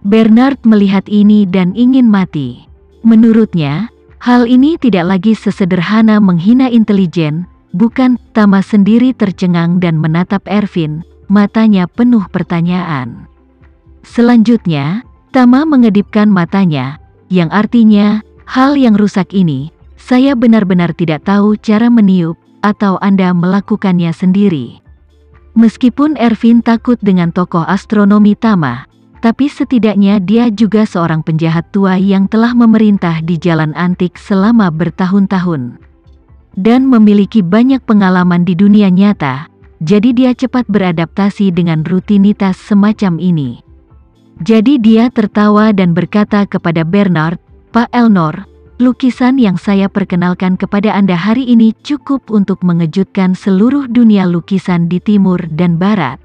Bernard melihat ini dan ingin mati. Menurutnya, hal ini tidak lagi sesederhana menghina intelijen, bukan? Tama sendiri tercengang dan menatap Ervin, matanya penuh pertanyaan. Selanjutnya, Tama mengedipkan matanya, yang artinya, hal yang rusak ini, saya benar-benar tidak tahu cara meniup, atau Anda melakukannya sendiri. Meskipun Ervin takut dengan tokoh astronomi Tama, tapi setidaknya dia juga seorang penjahat tua yang telah memerintah di jalan antik selama bertahun-tahun. Dan memiliki banyak pengalaman di dunia nyata, jadi dia cepat beradaptasi dengan rutinitas semacam ini. Jadi dia tertawa dan berkata kepada Bernard, "Pak Elnor, lukisan yang saya perkenalkan kepada Anda hari ini cukup untuk mengejutkan seluruh dunia lukisan di timur dan barat."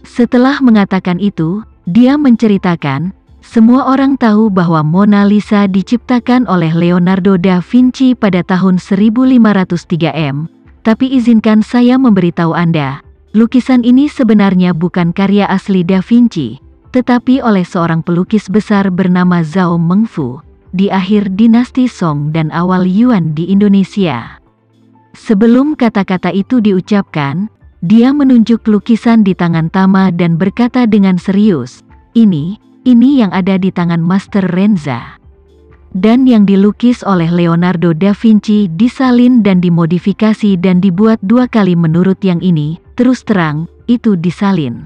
Setelah mengatakan itu, dia menceritakan, semua orang tahu bahwa Mona Lisa diciptakan oleh Leonardo da Vinci pada tahun 1503 M, tapi izinkan saya memberitahu Anda, lukisan ini sebenarnya bukan karya asli da Vinci, tetapi oleh seorang pelukis besar bernama Zhao Mengfu, di akhir dinasti Song dan awal Yuan di Indonesia. Sebelum kata-kata itu diucapkan, dia menunjuk lukisan di tangan Tama dan berkata dengan serius, ini yang ada di tangan Master Renza. Dan yang dilukis oleh Leonardo da Vinci disalin dan dimodifikasi dan dibuat 2 kali menurut yang ini, terus terang, itu disalin.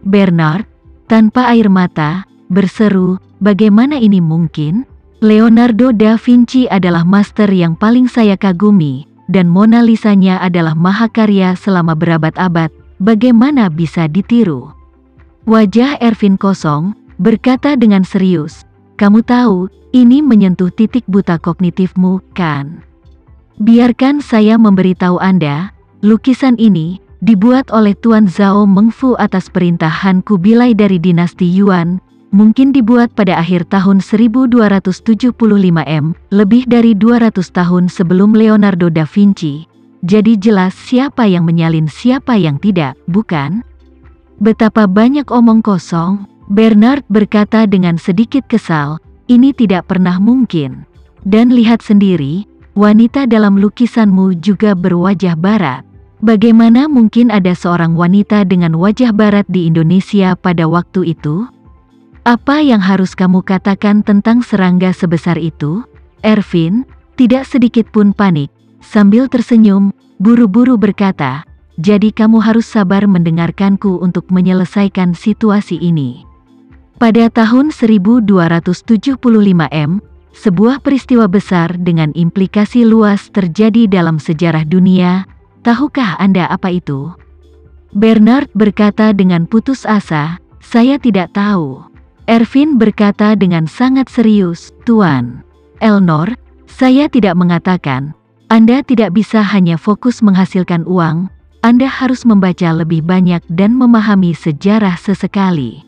Bernard, tanpa air mata, berseru, bagaimana ini mungkin? Leonardo da Vinci adalah master yang paling saya kagumi, dan Mona Lisa-nya adalah mahakarya selama berabad-abad, bagaimana bisa ditiru? Wajah Ervin kosong, berkata dengan serius, kamu tahu, ini menyentuh titik buta kognitifmu, kan? Biarkan saya memberitahu Anda, lukisan ini, dibuat oleh Tuan Zhao Mengfu atas perintah Han Kubilai dari dinasti Yuan, mungkin dibuat pada akhir tahun 1275 M, lebih dari 200 tahun sebelum Leonardo da Vinci. Jadi jelas siapa yang menyalin siapa yang tidak, bukan? Betapa banyak omong kosong, Bernard berkata dengan sedikit kesal, ini tidak pernah mungkin. Dan lihat sendiri, wanita dalam lukisanmu juga berwajah barat. Bagaimana mungkin ada seorang wanita dengan wajah barat di Indonesia pada waktu itu? Apa yang harus kamu katakan tentang serangga sebesar itu? Ervin, tidak sedikit pun panik, sambil tersenyum, buru-buru berkata, jadi kamu harus sabar mendengarkanku untuk menyelesaikan situasi ini. Pada tahun 1275 M, sebuah peristiwa besar dengan implikasi luas terjadi dalam sejarah dunia. Tahukah Anda apa itu? Bernard berkata dengan putus asa, saya tidak tahu. Ervin berkata dengan sangat serius, Tuan Elnor, saya tidak mengatakan, Anda tidak bisa hanya fokus menghasilkan uang, Anda harus membaca lebih banyak dan memahami sejarah sesekali.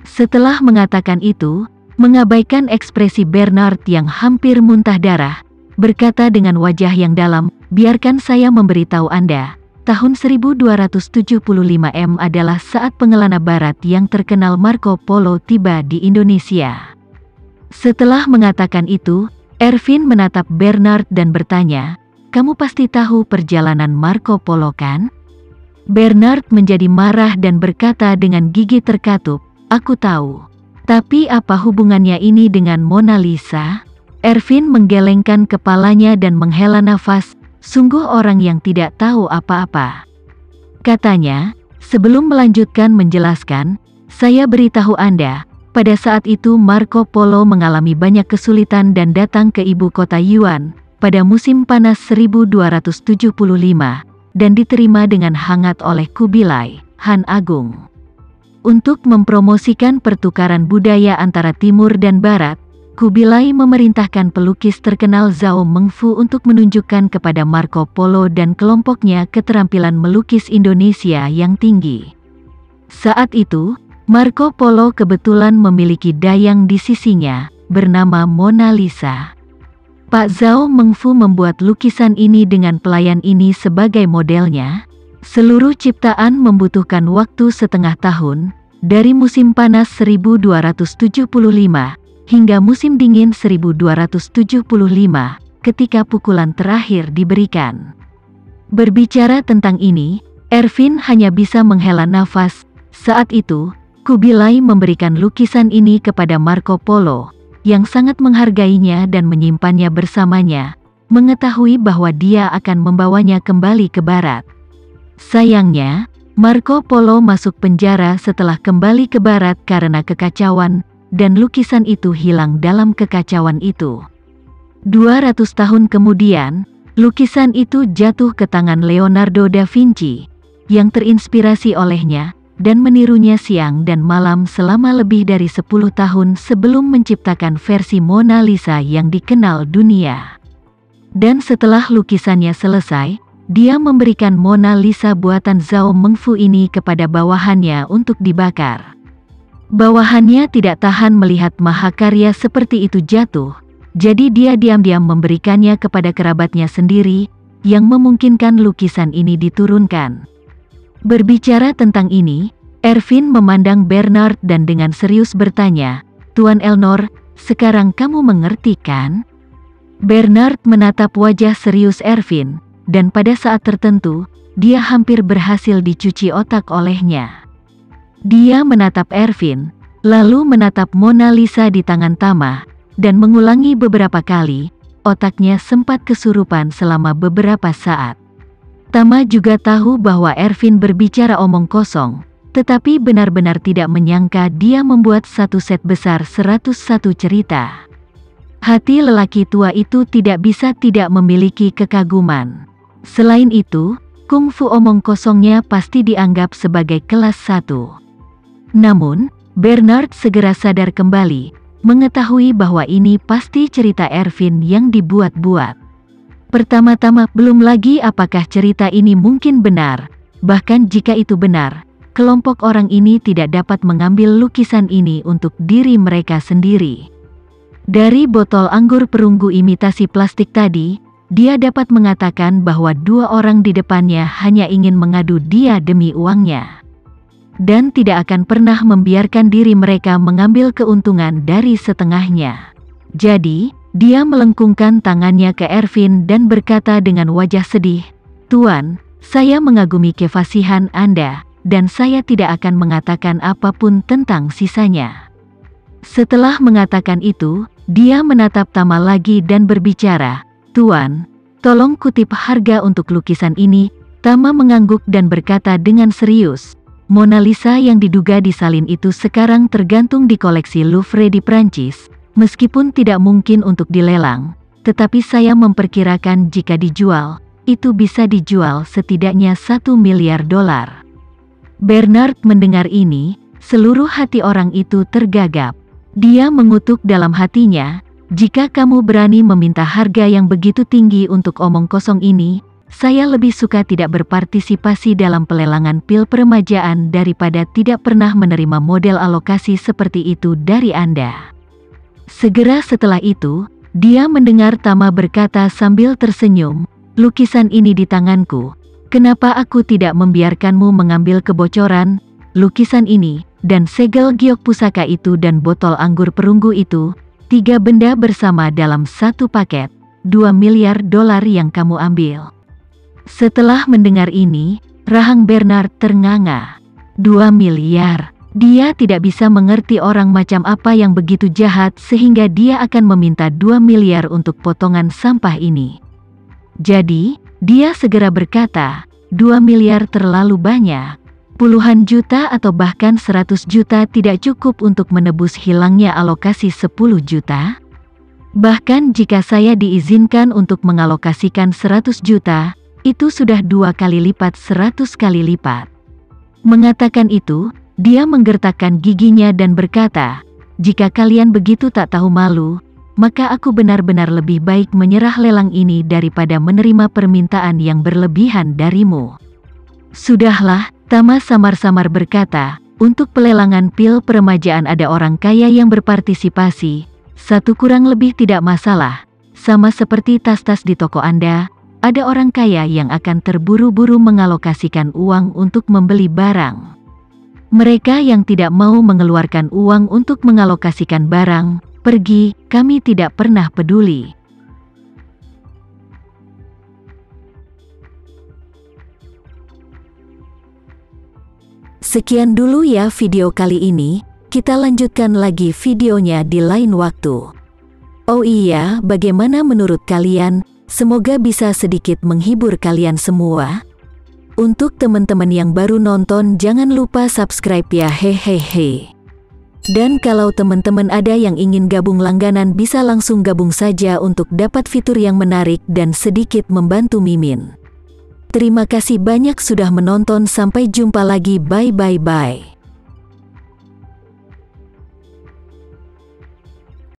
Setelah mengatakan itu, mengabaikan ekspresi Bernard yang hampir muntah darah, berkata dengan wajah yang dalam, biarkan saya memberitahu Anda, tahun 1275 M adalah saat pengelana barat yang terkenal Marco Polo tiba di Indonesia. Setelah mengatakan itu, Ervin menatap Bernard dan bertanya, kamu pasti tahu perjalanan Marco Polo kan? Bernard menjadi marah dan berkata dengan gigi terkatup, aku tahu. Tapi apa hubungannya ini dengan Mona Lisa? Ervin menggelengkan kepalanya dan menghela nafas, sungguh orang yang tidak tahu apa-apa. Katanya, sebelum melanjutkan menjelaskan, saya beritahu Anda, pada saat itu Marco Polo mengalami banyak kesulitan dan datang ke ibu kota Yuan, pada musim panas 1275, dan diterima dengan hangat oleh Kubilai, Han Agung. Untuk mempromosikan pertukaran budaya antara timur dan barat, Kubilai memerintahkan pelukis terkenal Zhao Mengfu untuk menunjukkan kepada Marco Polo dan kelompoknya keterampilan melukis Indonesia yang tinggi. Saat itu, Marco Polo kebetulan memiliki dayang di sisinya, bernama Mona Lisa. Pak Zhao Mengfu membuat lukisan ini dengan pelayan ini sebagai modelnya. Seluruh ciptaan membutuhkan waktu setengah tahun, dari musim panas 1275 hingga musim dingin 1275 ketika pukulan terakhir diberikan. Berbicara tentang ini, Ervin hanya bisa menghela nafas. Saat itu, Kubilai memberikan lukisan ini kepada Marco Polo, yang sangat menghargainya dan menyimpannya bersamanya, mengetahui bahwa dia akan membawanya kembali ke barat. Sayangnya, Marco Polo masuk penjara setelah kembali ke barat karena kekacauan, dan lukisan itu hilang dalam kekacauan itu. 200 tahun kemudian, lukisan itu jatuh ke tangan Leonardo da Vinci, yang terinspirasi olehnya, dan menirunya siang dan malam selama lebih dari 10 tahun sebelum menciptakan versi Mona Lisa yang dikenal dunia. Dan setelah lukisannya selesai, dia memberikan Mona Lisa buatan Zhao Mengfu ini kepada bawahannya untuk dibakar. Bawahannya tidak tahan melihat mahakarya seperti itu jatuh, jadi dia diam-diam memberikannya kepada kerabatnya sendiri, yang memungkinkan lukisan ini diturunkan. Berbicara tentang ini, Ervin memandang Bernard dan dengan serius bertanya, "Tuan Elnor, sekarang kamu mengerti kan?" Bernard menatap wajah serius Ervin, dan pada saat tertentu, dia hampir berhasil dicuci otak olehnya. Dia menatap Ervin, lalu menatap Mona Lisa di tangan Tama, dan mengulangi beberapa kali. Otaknya sempat kesurupan selama beberapa saat. Tama juga tahu bahwa Ervin berbicara omong kosong, tetapi benar-benar tidak menyangka dia membuat satu set besar 101 cerita. Hati lelaki tua itu tidak bisa tidak memiliki kekaguman. Selain itu, kungfu omong kosongnya pasti dianggap sebagai kelas 1. Namun, Bernard segera sadar kembali, mengetahui bahwa ini pasti cerita Ervin yang dibuat-buat. Pertama-tama, belum lagi apakah cerita ini mungkin benar. Bahkan jika itu benar, kelompok orang ini tidak dapat mengambil lukisan ini untuk diri mereka sendiri. Dari botol anggur perunggu imitasi plastik tadi, dia dapat mengatakan bahwa 2 orang di depannya hanya ingin mengadu dia demi uangnya. Dan tidak akan pernah membiarkan diri mereka mengambil keuntungan dari setengahnya. Jadi, dia melengkungkan tangannya ke Ervin dan berkata dengan wajah sedih, "Tuan, saya mengagumi kefasihan Anda, dan saya tidak akan mengatakan apapun tentang sisanya." Setelah mengatakan itu, dia menatap Tama lagi dan berbicara, "Tuan, tolong kutip harga untuk lukisan ini." Tama mengangguk dan berkata dengan serius, "Mona Lisa yang diduga disalin itu sekarang tergantung di koleksi Louvre di Prancis. Meskipun tidak mungkin untuk dilelang, tetapi saya memperkirakan jika dijual, itu bisa dijual setidaknya $1 miliar." Bernard mendengar ini, seluruh hati orang itu tergagap. Dia mengutuk dalam hatinya, "Jika kamu berani meminta harga yang begitu tinggi untuk omong kosong ini, saya lebih suka tidak berpartisipasi dalam pelelangan pil peremajaan daripada tidak pernah menerima model alokasi seperti itu dari Anda." Segera setelah itu, dia mendengar Tama berkata sambil tersenyum, "Lukisan ini di tanganku. Kenapa aku tidak membiarkanmu mengambil kebocoran? Lukisan ini, dan segel giok pusaka itu dan botol anggur perunggu itu, 3 benda bersama dalam satu paket, $2 miliar yang kamu ambil." Setelah mendengar ini, rahang Bernard ternganga. 2 miliar. Dia tidak bisa mengerti orang macam apa yang begitu jahat sehingga dia akan meminta 2 miliar untuk potongan sampah ini. Jadi, dia segera berkata, 2 miliar terlalu banyak. Puluhan juta atau bahkan 100 juta tidak cukup untuk menebus hilangnya alokasi 10 juta? Bahkan jika saya diizinkan untuk mengalokasikan 100 juta, itu sudah 2 kali lipat 100 kali lipat. Mengatakan itu, dia menggertakkan giginya dan berkata, "Jika kalian begitu tak tahu malu, maka aku benar-benar lebih baik menyerah lelang ini daripada menerima permintaan yang berlebihan darimu." "Sudahlah," Tama samar-samar berkata, "untuk pelelangan pil peremajaan ada orang kaya yang berpartisipasi. Satu kurang lebih tidak masalah. Sama seperti tas-tas di toko Anda, ada orang kaya yang akan terburu-buru mengalokasikan uang untuk membeli barang." Mereka yang tidak mau mengeluarkan uang untuk mengalokasikan barang, pergi, kami tidak pernah peduli. Sekian dulu ya video kali ini, kita lanjutkan lagi videonya di lain waktu. Oh iya, bagaimana menurut kalian? Semoga bisa sedikit menghibur kalian semua. Untuk teman-teman yang baru nonton, jangan lupa subscribe ya, hehehe. Dan kalau teman-teman ada yang ingin gabung langganan, bisa langsung gabung saja untuk dapat fitur yang menarik dan sedikit membantu Mimin. Terima kasih banyak sudah menonton, sampai jumpa lagi, bye.